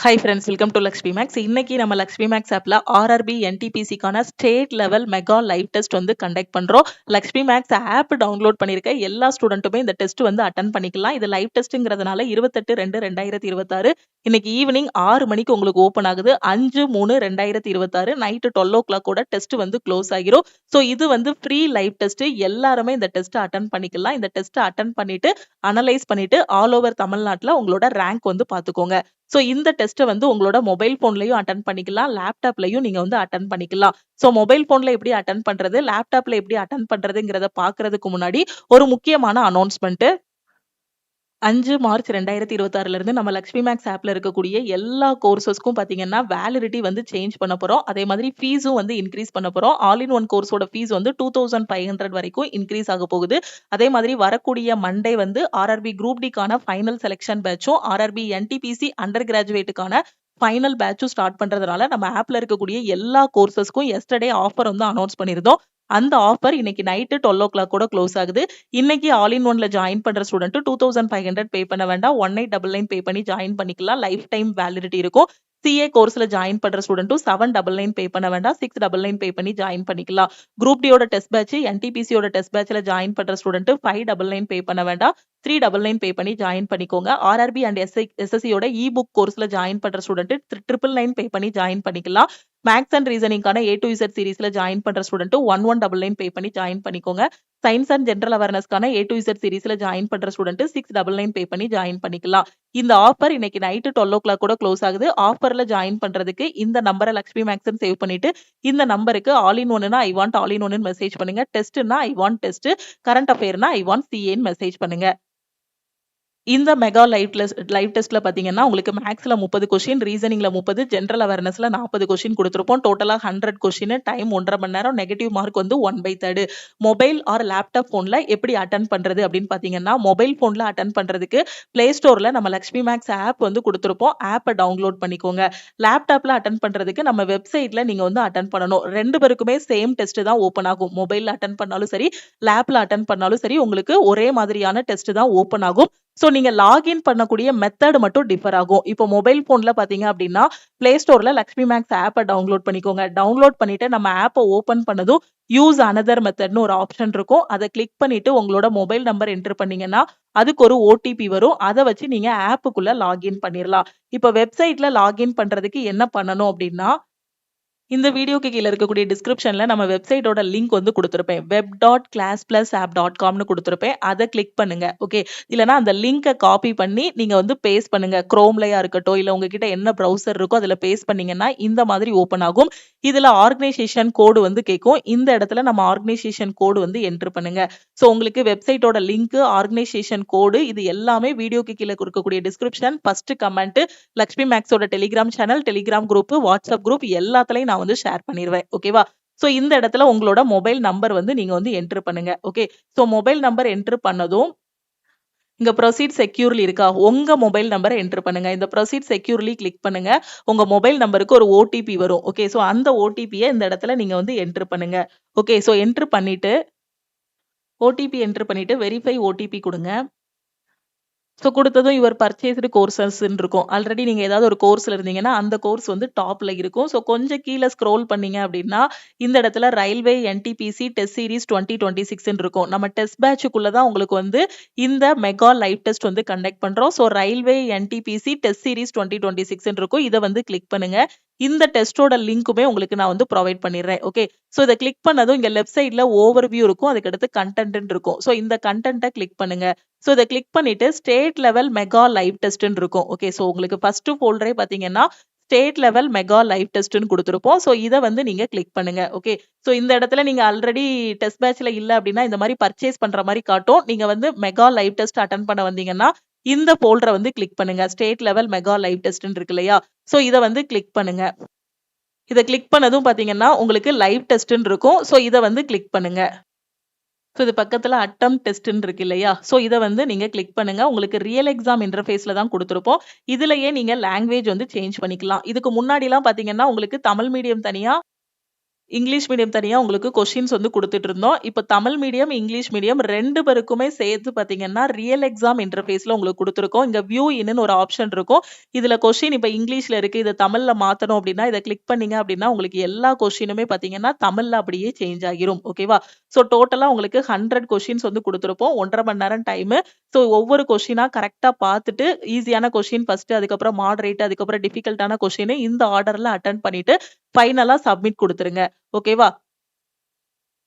High friends, welcome to Lakshmi maths. இன்னைக்கு நம்ம Lakshmi maths ஆப்ல ஆர்ஆர்பி என்டிபிசிக்கான state level mega live test வந்து கண்டக்ட் பண்றோம். லக்ஷ்மி மேக்ஸ் ஆப் டவுன்லோட் பண்ணிருக்க எல்லா ஸ்டூடெண்ட்டுமே இந்த டெஸ்ட் வந்து அட்டன் பண்ணிக்கலாம். இது லைவ் டெஸ்ட்ங்கிறதுனால 28/2/2026 இன்னைக்கு ஈவினிங் 6 மணிக்கு உங்களுக்கு ஓபன் ஆகுது. 5/3/2026 நைட்டு 12 கூட டெஸ்ட் வந்து க்ளோஸ் ஆகிரும். ஸோ இது வந்து ஃப்ரீ லைவ் டெஸ்ட். எல்லாருமே இந்த டெஸ்ட் அட்டன் பண்ணிக்கலாம். இந்த டெஸ்ட் அட்டன் பண்ணிட்டு அனலைஸ் பண்ணிட்டு ஆல் ஓவர் தமிழ்நாட்டுல உங்களோட ரேங்க் வந்து பாத்துக்கோங்க. ஸோ இந்த டெஸ்ட்டை வந்து உங்களோட மொபைல் ஃபோன்லயும் அட்டன் பண்ணிக்கலாம், லேப்டாப்லயும் நீங்க வந்து அட்டன் பண்ணிக்கலாம். ஸோ மொபைல் ஃபோன்ல எப்படி அட்டன் பண்றது, லேப்டாப்ல எப்படி அட்டன் பண்றதுங்கிறத பாக்குறதுக்கு முன்னாடி ஒரு முக்கியமான அனௌன்ஸ்மெண்ட். 5 மார்ச் 2026 இருந்து நம்ம லக்ஷ்மி மேக்ஸ் ஆப்ல இருக்கக்கூடிய எல்லா கோர்சஸ்க்கும் பாத்தீங்கன்னா வேலிடிட்டி வந்து சேஞ்ச் பண்ண போறோம். அதே மாதிரி ஃபீஸும் வந்து இன்க்ரீஸ் பண்ண போறோம். ஆல் இன் ஒன் கோர்ஸோட ஃபீஸ் வந்து 2500 வரைக்கும் இன்க்ரீஸ் ஆக போகுது. அதே மாதிரி வரக்கூடிய மண்டே வந்து ஆர்ஆர்பி குரூப் டிக்கான ஃபைனல் செலெக்ஷன் பேட்சும் ஆர்ஆர்பி என்டிபிசி அண்டர் கிராஜுவேட்டுக்கான ஃபைனல் பேட்சும் ஸ்டார்ட் பண்றதுனால நம்ம ஆப்ல இருக்கக்கூடிய எல்லா கோர்சஸ்க்கும் எஸ்டர்டே ஆஃபர் வந்து அனௌன்ஸ் பண்ணிருந்தோம். அந்த ஆஃபர் இன்னைக்கு நைட்டு 12 கூட க்ளோஸ் ஆகுது. இன்னைக்கு ஆல் இன் ஒன்ல ஜாயின் பண்ற ஸ்டூடெண்ட் 2500 பே பண்ண வேண்டாம், 1899 பே பண்ணி ஜாயின் பண்ணிக்கலாம். லைஃப் டைம் வேலிடிட்டி இருக்கும். சிஏ கோர்ஸ்ல ஜாயின் பண்ற ஸ்டூடெண்ட்டும் 799 பே பண்ண வேண்டாம், 699 பே பண்ணி ஜாயின் பண்ணிக்கலாம். குரூப் டியோட டெஸ்ட் பேட்ச், என்டிபிசியோட டெஸ்ட் பேட்ச்ல ஜாயின் பண்ற ஸ்டூடெண்ட் 599 பே பண்ண வேண்டாம், 399 பே பண்ணி ஜாயின் பண்ணிக்கோங்க. ஆர்ஆர்பி அண்ட் எஸ்எஸ்சியோட இ புக் கோர்ஸ்ல ஜாயின் பண்ற ஸ்டூடெண்ட் 999 பே பண்ணி ஜாயின் பண்ணிக்கலாம். மேக்ஸ் அண்ட் ரீசனிங்கான A to Z சீரிஸ்ல ஜாயின் பண்ற ஸ்டூடெண்ட் 1199 பே பண்ணி ஜாயின் பண்ணிக்கோங்க. சயின்ஸ் அண்ட் ஜெனரல் அவேர்னஸ்க்கான A to Z சீரிஸ்ல ஜாயின் பண்ற ஸ்டூடெண்ட் 699 பே பண்ணி ஜாயின் பண்ணிக்கலாம். இந்த ஆஃபர் இன்னைக்கு நைட்டு 12 கூட க்ளோஸ் ஆகுது. ஆஃபர்ல ஜாயின் பண்றதுக்கு இந்த நம்பரை லக்ஷ்மி மேக்ஸ் சேவ் பண்ணிட்டு இந்த நம்பருக்கு ஆல் இன் ஒன்னுனா I want all in one message பண்ணுங்க. டெஸ்ட்னா ஐ வாண்ட் டெஸ்ட், கரண்ட் அஃபேர்னா ஐ வாண்ட் சிஏன்னு மெசேஜ் பண்ணுங்க. இந்த மெகா லைவ் டெஸ்ட்ல பாத்தீங்கன்னா உங்களுக்கு மேக்ஸ்ல 30 கொஸ்டின், ரீசனிங்ல 30, ஜெனரல் அவேர்னஸ்ல 40 கொஸ்டின் கொடுத்திருப்போம். டோட்டலா 100 கொஸ்டின், டைம் 1.5 மணி நேரம், நெகட்டிவ் மார்க் வந்து 1/3. மொபைல் ஆர் லேப்டாப் போன்ல எப்படி அட்டன் பண்றது அப்படின்னு பாத்தீங்கன்னா, மொபைல் போன்ல அட்டன் பண்றதுக்கு பிளே ஸ்டோர்ல நம்ம லக்ஷ்மி மேக்ஸ் ஆப் வந்து கொடுத்திருப்போம். ஆப்பை டவுன்லோட் பண்ணிக்கோங்க. லேப்டாப்ல அட்டன் பண்றதுக்கு நம்ம வெப்சைட்ல நீங்க வந்து அட்டன் பண்ணணும். ரெண்டு பேருக்குமே சேம் டெஸ்ட் தான் ஓபன் ஆகும். மொபைல்ல அட்டன் பண்ணாலும் சரி, லேப்ல அட்டன் பண்ணாலும் சரி, உங்களுக்கு ஒரே மாதிரியான டெஸ்ட் தான் ஓபன் ஆகும். சோ நீங்க லாகின் பண்ணக்கூடிய மெத்தட் மட்டும் டிஃபர் ஆகும். இப்போ மொபைல் போன்ல பாத்தீங்க அப்படின்னா பிளே ஸ்டோர்ல லக்ஷ்மி மேக்ஸ் ஆப்பை டவுன்லோட் பண்ணிக்கோங்க. டவுன்லோட் பண்ணிட்டு நம்ம ஆப்பை ஓபன் பண்ணதும் யூஸ் அனதர் மெத்தட்னு ஒரு ஆப்ஷன் இருக்கும். அதை கிளிக் பண்ணிட்டு உங்களோட மொபைல் நம்பர் என்டர் பண்ணீங்கன்னா அதுக்கு ஒரு ஓடிபி வரும். அதை வச்சு நீங்க ஆப்புக்குள்ள லாகின் பண்ணிடலாம். இப்போ வெப்சைட்ல லாகின் பண்றதுக்கு என்ன பண்ணணும் அப்படின்னா, இந்த வீடியோக்கு கீழ இருக்கக்கூடிய டிஸ்கிரிப்ஷன்ல நம்ம வெப்சைட்டோட லிங்க் வந்து கொடுத்திருப்பேன். web.classplusapp.comனு கொடுத்திருப்பேன். அதை கிளிக் பண்ணுங்க. ஓகே, இல்லனா அந்த லிங்கை காப்பி பண்ணி நீங்க வந்து பேஸ்ட் பண்ணுங்க. குரோம்லயா இருக்கட்டும், இல்ல உங்ககிட்ட என்ன ப்ரௌசர் இருக்கோ அதுல பேஸ்ட் பண்ணீங்கன்னா இந்த மாதிரி ஓபன் ஆகும். இதுல ஆர்கனைசேஷன் கோடு வந்து கேட்கும். இந்த இடத்துல நம்ம ஆர்கனைசேஷன் கோடு வந்து என்டர் பண்ணுங்க. சோ உங்களுக்கு வெப்சைட்டோட லிங்க், ஆர்கனைசேஷன் கோடு இது எல்லாமே வீடியோக்கு கீழ இருக்கக்கூடிய டிஸ்கிரிப்ஷன், ஃபர்ஸ்ட் கமெண்ட், லக்ஷ்மி மேக்ஸோட Telegram channel, Telegram group, WhatsApp group எல்லாத்துலயும் நான் வந்து ஷேர் பண்ணிடுவேன். ஓகேவா? சோ இந்த இடத்துல உங்களோட மொபைல் நம்பர் வந்து நீங்க வந்து என்டர் பண்ணுங்க. Okay, so mobile number enter பண்ணதும் இங்க ப்ரொசீட் செக்யூர்லி இருக்கா, உங்க மொபைல் நம்பரை என்டர் பண்ணுங்க. இந்த ப்ரொசீட் செக்யூர்லி கிளிக் பண்ணுங்க. உங்க மொபைல் நம்பருக்கு ஒரு ஓடிபி வரும். ஓகே, சோ அந்த ஓடிபியை இந்த இடத்துல நீங்க வந்து என்டர் பண்ணுங்க. ஓகே, சோ என்டர் பண்ணிட்டு ஓடிபி என்டர் பண்ணிட்டு வெரிஃபை ஓடிபி கொடுங்க. ஸோ கொடுத்ததும் யுவர் பர்ச்சேஸ்டு கோர்சஸ்ன்னு இருக்கும். ஆல்ரெடி நீங்க ஏதாவது ஒரு கோர்ஸ்ல இருந்தீங்கன்னா அந்த கோர்ஸ் வந்து டாப்ல இருக்கும். ஸோ கொஞ்சம் கீழே ஸ்க்ரோல் பண்ணீங்க அப்படின்னா இந்த இடத்துல ரயில்வே என்டிபிசி டெஸ்ட் சீரிஸ் 2026 இருக்கும். நம்ம டெஸ்ட் பேட்சுக்குள்ள தான் உங்களுக்கு வந்து இந்த மெகா லைவ் டெஸ்ட் வந்து கண்டக்ட் பண்றோம். So railway NTPC test series 2026 இருக்கும். இதை வந்து கிளிக் பண்ணுங்க. இந்த டெஸ்டோட லிங்க்குமே உங்களுக்கு நான் வந்து ப்ரொவைட் பண்ணிடுறேன். ஓகே, ஸோ இதை கிளிக் பண்ணதும் இங்க லெஃப்ட் சைட்ல ஓவர் வியூ இருக்கும். அதுக்கடுத்து கண்டென்ட் இருக்கும். ஸோ இந்த கண்டென்ட்டை கிளிக் பண்ணுங்க. ஸோ இதை கிளிக் பண்ணிட்டு ஸ்டேட் லெவல் மெகா லைவ் டெஸ்ட்னு இருக்கும். ஓகே, ஸோ உங்களுக்கு ஃபர்ஸ்ட் ஃபோல்டரே பாத்தீங்கன்னா ஸ்டேட் லெவல் மெகா லைவ் டெஸ்ட்னு கொடுத்துருப்போம். ஸோ இதை வந்து நீங்க கிளிக் பண்ணுங்க. ஓகே, ஸோ இந்த இடத்துல நீங்க ஆல்ரெடி டெஸ்ட் பேட்ச்ல இல்ல அப்படின்னா இந்த மாதிரி பர்ச்சேஸ் பண்ற மாதிரி காட்டும். நீங்க வந்து மெகா லைவ் டெஸ்ட் அட்டன் பண்ண வந்தீங்கன்னா இந்த ஃபோல்டரை வந்து கிளிக் பண்ணுங்க. ஸ்டேட் லெவல் மெகா லைவ் டெஸ்ட்னு இருக்கு இல்லையா, ஸோ இதை வந்து கிளிக் பண்ணுங்க. இதை கிளிக் பண்ணதும் பாத்தீங்கன்னா உங்களுக்கு லைவ் டெஸ்ட்னு இருக்கும். ஸோ இதை வந்து கிளிக் பண்ணுங்க. ஸோ இது பக்கத்துல அட்டம் டெஸ்ட்ன்னு இருக்கு இல்லையா, ஸோ இதை வந்து நீங்க கிளிக் பண்ணுங்க. உங்களுக்கு ரியல் எக்ஸாம் இன்டர்ஃபேஸ்ல தான் கொடுத்துருப்போம். இதுலயே நீங்க லாங்குவேஜ் வந்து சேஞ்ச் பண்ணிக்கலாம். இதுக்கு முன்னாடி எல்லாம் பாத்தீங்கன்னா உங்களுக்கு தமிழ் மீடியம் தனியா, இங்கிலீஷ் மீடியம் தனியா உங்களுக்கு கொஸ்டின்ஸ் வந்து குடுத்துட்டு இருந்தோம். இப்ப தமிழ் மீடியம், இங்கிலீஷ் மீடியம் 2 பேருக்குமே சேர்த்து பார்த்தீங்கன்னா, ரியல் எக்ஸாம் இன்டர்ஃபேஸ்ல உங்களுக்கு குடுத்துருக்கோம். இங்க வியூ இன்னுன்னு ஒரு ஆப்ஷன் இருக்கும். இதுல கொஸ்டின் இப்ப இங்கிலீஷ்ல இருக்கு. இத தமிழ்ல மாத்தணும் அப்டின்னா, இத கிளிக் பண்ணீங்க அப்டின்னா, உங்களுக்கு எல்லா கொஸ்டினுமே பார்த்தீங்கன்னா, தமிழ்ல அப்படியே சேஞ்ச் ஆகிரும். ஓகேவா? ஸோ டோட்டலா உங்களுக்கு 100 கொஸ்டின்ஸ் வந்து குடுத்துருப்போம். 1 1/2 மணி நேரம் டைமு. ஸோ ஒவ்வொரு கொஸ்டினா கரெக்ட்டா பார்த்துட்டு, ஈஸியான கொஸ்டின் ஃபர்ஸ்ட்டு, அதுக்கப்புறம் மாடரேட், அதுக்கப்புறம் டிஃபிகல்ட்டான கொஸ்டின் இந்த ஆர்டர்ல அட்டெண்ட் பண்ணிட்டு, ஃபைனலா சப்மிட் குடுத்துருங்க. ஓகேவா?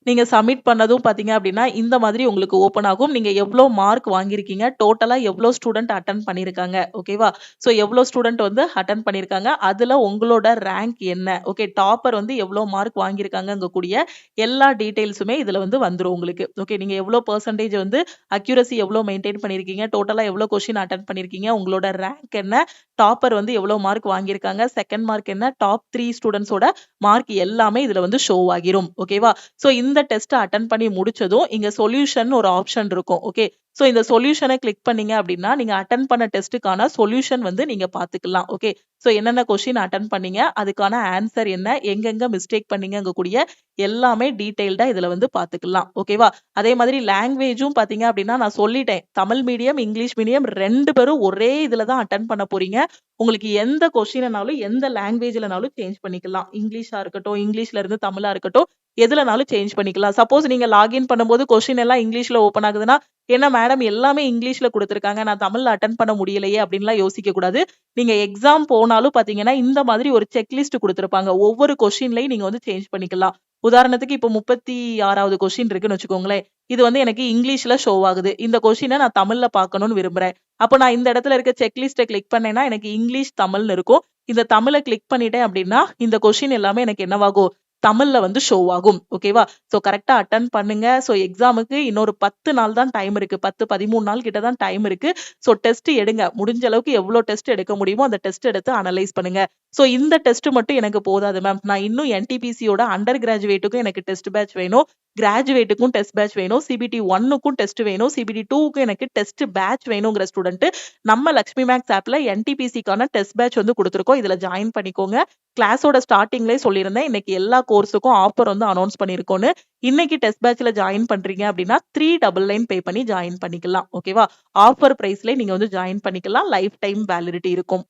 நீங்க சப்மிட் பண்ணதும் பார்த்தீங்க அப்டின்னா, இந்த மாதிரி உங்களுக்கு ஓப்பன் ஆகும். நீங்க எவ்ளோ மார்க் வாங்கியிருக்கீங்க, டோட்டலா எவ்ளோ ஸ்டூடண்ட் அட்டெண்ட் பண்ணியிருக்காங்க. ஓகேவா? ஸோ எவ்ளோ ஸ்டூடண்ட் வந்து அட்டெண்ட் பண்ணியிருக்காங்க. அதுல உங்களோட ரேங்க் என்ன? ஓகே, டாப்பர் வந்து எவ்ளோ மார்க் வாங்கியிருக்காங்கங்கக்கூடிய எல்லா டீட்டெயில்ஸுமே இதுல வந்து வந்துரும் உங்களுக்கு. ஓகே, நீங்க எவ்ளோ பெர்சன்டேஜ் வந்து அக்யூரசி எவ்ளோ மெயின்டெயின் பண்ணியிருக்கீங்க, டோட்டலா எவ்ளோ கொஸ்டின் அட்டெண்ட் பண்ணியிருக்கீங்க, உங்களோட ரேங்க் என்ன, டாப்பர் வந்து எவ்ளோ மார்க் வாங்கியிருக்காங்க, செகண்ட் மார்க் என்ன, டாப் 3 ஸ்டூடண்ட்ஸோட மார்க் எல்லாமே இதுல வந்து ஷோ ஆகிரும். ஓகேவா? ஸோ இந்த டெஸ்ட்ட அட்டெண்ட் பண்ணி முடிச்சதும், இங்க சொல்யூஷன் ஒரு ஆப்ஷன் இருக்கும். ஓகே. ஸோ இந்த சொல்யூஷன கிளிக் பண்ணீங்க அப்டின்னா, நீங்க அட்டெண்ட் பண்ண டெஸ்ட்டுக்கான சொல்யூஷன் வந்து நீங்க பார்த்துக்கலாம். ஓகே. ஸோ என்னென்ன கொஸ்டின் அட்டெண்ட் பண்ணீங்க, அதுக்கான ஆன்சர் என்ன, எங்கெங்க மிஸ்டேக் பண்ணீங்கங்க கூடிய எல்லாமே டீட்டெயில்டா இதுல வந்து பார்த்துக்கலாம். ஓகேவா? அதே மாதிரி லாங்குவேஜும் பார்த்தீங்க அப்டின்னா, நான் சொல்லிட்டேன். தமிழ் மீடியம், இங்கிலீஷ் மீடியம் 2 பேரும் ஒரே இதுல தான் அட்டெண்ட் பண்ண போறீங்க. உங்களுக்கு எந்த கொஸ்டினனாலும், எந்த லாங்குவேஜ்லனாலும் சேஞ்ச் பண்ணிக்கலாம். இங்கிலீஷா இருக்கட்டும், இங்கிலீஷ்ல இருந்து தமிழா இருக்கட்டும், எதுலனாலும் சேஞ்ச் பண்ணிக்கலாம். சப்போஸ் நீங்க லாகின் பண்ணும்போது கொஸ்டின் எல்லாம் இங்கிலீஷ்ல ஓப்பன் ஆகுதுன்னா, "என்ன மேடம் எல்லாமே இங்கிலீஷ்ல குடுத்துருக்காங்க. நான் தமிழ்ல அட்டெண்ட் பண்ண முடியலையே!" அப்படின்லாம் யோசிக்க கூடாது. நீங்க எக்ஸாம் போனாலும் பார்த்தீங்கன்னா, இந்த மாதிரி ஒரு செக்லிஸ்ட் குடுத்திருப்பாங்க. ஒவ்வொரு கொஸ்டின்லயும் நீங்க வந்து சேஞ்ச் பண்ணிக்கலாம். உதாரணத்துக்கு இப்போ 36வது கொஸ்டின் இருக்குன்னு வச்சுக்கோங்களேன். இது வந்து எனக்கு இங்கிலீஷ்ல ஷோ ஆகுது. இந்த கொஸ்டின நான் தமிழ்ல பார்க்கணும்னு விரும்புறேன். அப்ப நான் இந்த இடத்துல இருக்க செக்லிஸ்ட்ட கிளிக் பண்ணேன்னா, எனக்கு இங்கிலீஷ், தமிழ்னு இருக்கும். இந்த தமிழ கிளிக் பண்ணிட்டேன் அப்படின்னா, இந்த கொஸ்டின் எல்லாமே எனக்கு என்னவாகும்? தமிழ்ல வந்து ஷோ ஆகும். ஓகேவா? ஸோ கரெக்ட்டா அட்டெண்ட் பண்ணுங்க. ஸோ எக்ஸாமுக்கு இன்னொரு 10 நாள் தான் டைம் இருக்கு. 10, 13 நாள் கிட்ட தான் டைம் இருக்கு. ஸோ டெஸ்ட் எடுங்க. முடிஞ்ச அளவுக்கு எவ்ளோ டெஸ்ட் எடுக்க முடியுமோ, அந்த டெஸ்ட் எடுத்து அனலைஸ் பண்ணுங்க. ஸோ இந்த டெஸ்ட் மட்டும் எனக்கு போதாது மேம். நான் இன்னும் என்டிபிசியோட அண்டர் கிராஜுவேட்டுக்கும் எனக்கு டெஸ்ட் பேட்ச் வேணும். கிராஜுவேட்டுக்கும் டெஸ்ட் பேட்ச் வேணும். சிபிடி 1க்கும் டெஸ்ட் வேணும். சிபிடி 2க்கும் எனக்கு டெஸ்ட் பேட்ச் வேணுங்கிற ஸ்டூடண்ட் நம்ம லக்ஷ்மி மேக்ஸ் ஆப்ல என்டிபிசிக்கான டெஸ்ட் பேட்ச் வந்து குடுத்துருக்கோம். இதுல ஜாயின் பண்ணிக்கோங்க. கிளாஸோட ஸ்டார்ட்டிங்லயே சொல்லியிருந்தேன். இன்னைக்கு எல்லா கோர்ஸுக்கும் ஆஃபர் வந்து அனௌன்ஸ் பண்ணியிருக்கோம்னு. இன்னைக்கு டெஸ்ட் பேட்ச்ல ஜாயின் பண்றீங்க அப்படின்னா 399 பே பண்ணி ஜாயின் பண்ணிக்கலாம். ஓகேவா? ஆஃபர் பிரைஸ்ல நீங்க வந்து ஜாயின் பண்ணிக்கலாம். லைஃப் டைம் வேலிடிட்டி இருக்கும்.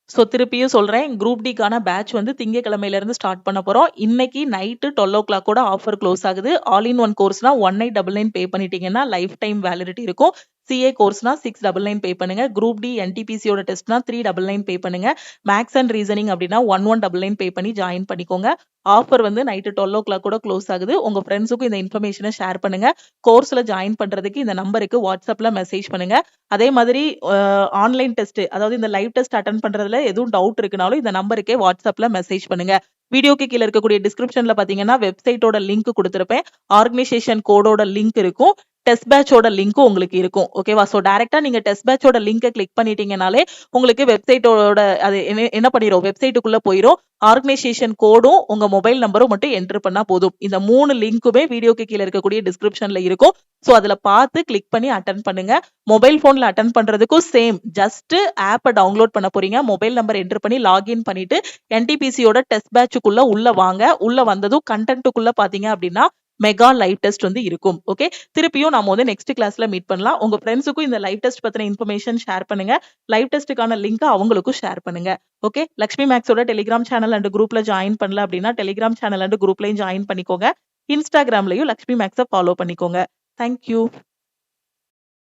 ஸோ திருப்பியும் சொல்றேன். குரூப் டிக்கான பேட்ச் வந்து திங்கட்கிழமையில இருந்து ஸ்டார்ட் பண்ண போறோம். இன்னைக்கு நைட்டு 12:00 ஓட ஆஃபர் க்ளோஸ் ஆகுது. ஆல் இன் ஒன் கோர்ஸ்னா 1899 பே பண்ணிட்டீங்கன்னா லைஃப் டைம் வேலிடிட்டி இருக்கும். சிஏ கோர்ஸ்னா 699 பே பண்ணுங்க. குரூப் டி என்டிபிசியோட டெஸ்ட்னா 399 பே பண்ணுங்க. மேத்ஸ் அண்ட் ரீசனிங் அப்படின்னா 1199 பே பண்ணி ஜாயின் பண்ணிக்கோங்க. ஆஃபர் வந்து நைட்டு 12:00 ஓட க்ளோஸ் ஆகுது. உங்க ஃப்ரெண்ட்ஸுக்கும் இந்த இன்ஃபர்மேஷன ஷேர் பண்ணுங்க. கோர்ஸ்ல ஜாயின் பண்றதுக்கு இந்த நம்பருக்கு வாட்ஸ்அப்ல மெசேஜ் பண்ணுங்க. அதே மாதிரி ஆன்லைன் டெஸ்ட் அதாவது இந்த லைவ் டெஸ்ட் அட்டெண்ட் பண்றதுல எதுவும் டவுட் இருக்குனாலும் இந்த நம்பருக்கே வாட்ஸ்அப்ல மெசேஜ் பண்ணுங்க. வீடியோக்கு கீழ இருக்கக்கூடிய டிஸ்கிரிப்ஷன்ல பார்த்தீங்கன்னா, வெப்சைட்டோட லிங்க் குடுத்திருப்பேன். ஆர்கனைசேஷன் கோடோட லிங்க் இருக்கும். டெஸ்ட் பேட்சோட லிங்க்கும் உங்களுக்கு இருக்கும். ஓகேவா? சோ டைரக்ட்டா நீங்க டெஸ்ட் பேட்சோட லிங்க கிளிக் பண்ணிட்டீங்கனாலே, உங்களுக்கு வெப்சைட்டோட அது என்ன பண்ணிரும்? வெப்சைட்டுக்குள்ள போயிரும். ஆர்கனைசேஷன் கோடும், உங்க மொபைல் நம்பரும் மட்டும் என்டர் பண்ணா போதும். இந்த 3 லிங்க்குமே வீடியோக்கு கீழ இருக்கக்கூடிய டிஸ்கிரிப்ஷன்ல இருக்கும். சோ அதுல பார்த்து கிளிக் பண்ணி அட்டெண்ட் பண்ணுங்க. மொபைல் ஃபோன்ல அட்டெண்ட் பண்றதுக்கும் சேம். ஜஸ்ட் ஆப்ப டவுன்லோட் பண்ண போறீங்க. மொபைல் நம்பர் என்டர் பண்ணி லாகின் பண்ணிட்டு என்டிபிசியோட டெஸ்ட் பேட்சுக்குள்ள உள்ள வாங்க. உள்ள வந்ததும் கன்டென்ட்க்குள்ள பார்த்தீங்க அப்படின்னா, மெகா லைவ் டெஸ்ட் வந்து இருக்கும். ஓகே. திருப்பியும் நாம வந்து நெக்ஸ்ட் கிளாஸ்ல மீட் பண்ணலாம். உங்க ஃப்ரெண்ட்ஸுக்கும் இந்த லைவ் டெஸ்ட் பத்தின இன்ஃபர்மேஷன் ஷேர் பண்ணுங்க. லைவ் டெஸ்ட்டுக்கான லிங்க் அவங்களுக்கும் ஷேர் பண்ணுங்க. ஓகே. லக்ஷ்மி மேக்ஸோட டெலிகிராம் சேனல் அண்ட் குரூப்ல ஜாயின் பண்ணல அப்படின்னா, டெலிகிராம் சேனல் அண்ட் குரூப்லயும் ஜாயின் பண்ணிக்கோங்க. இன்ஸ்டாகிராம்லயும் லக்ஷ்மி மேக்ஸ ஃபாலோ பண்ணிக்கோங்க. Thank you.